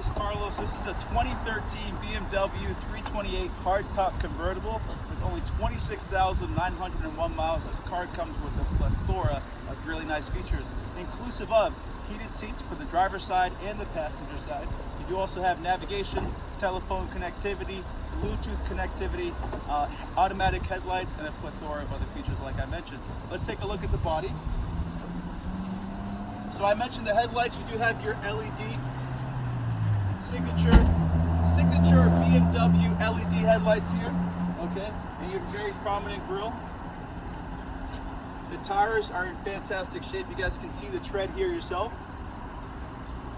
is Carlos. This is a 2013 BMW 328 hardtop convertible with only 26,901 miles. This car comes with a plethora of really nice features, inclusive of heated seats for the driver's side and the passenger side. You do also have navigation, telephone connectivity, Bluetooth connectivity, automatic headlights, and a plethora of other features like I mentioned. Let's take a look at the body. So I mentioned the headlights. You do have your LED signature BMW LED headlights here, okay? And your very prominent grille. The tires are in fantastic shape. You guys can see the tread here yourself.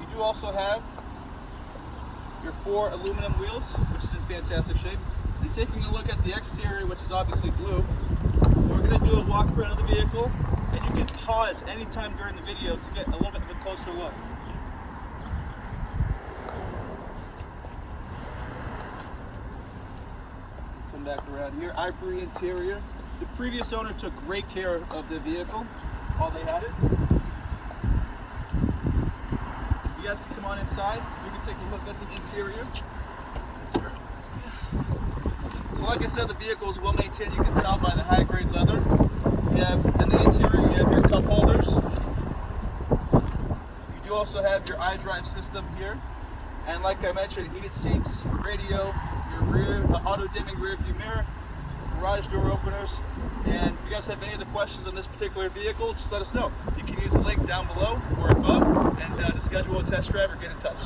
You do also have your 4 aluminum wheels, which is in fantastic shape. And taking a look at the exterior, which is obviously blue, we're going to do a walk around of the vehicle, and you can pause anytime during the video to get a little bit of a closer look. Come back around here. Ivory interior. The previous owner took great care of the vehicle while they had it. You guys can come on inside. You can take a look at the interior. So like I said, the vehicle is well maintained. You can tell by the high grade leather. You have in the interior, you have your cup holders. You do also have your iDrive system here. And like I mentioned, heated seats, radio, your rear, auto dimming rear view mirror, garage door openers. And if you guys have any other questions on this particular vehicle, just let us know. You can use the link down below or above, and to schedule a test drive or get in touch.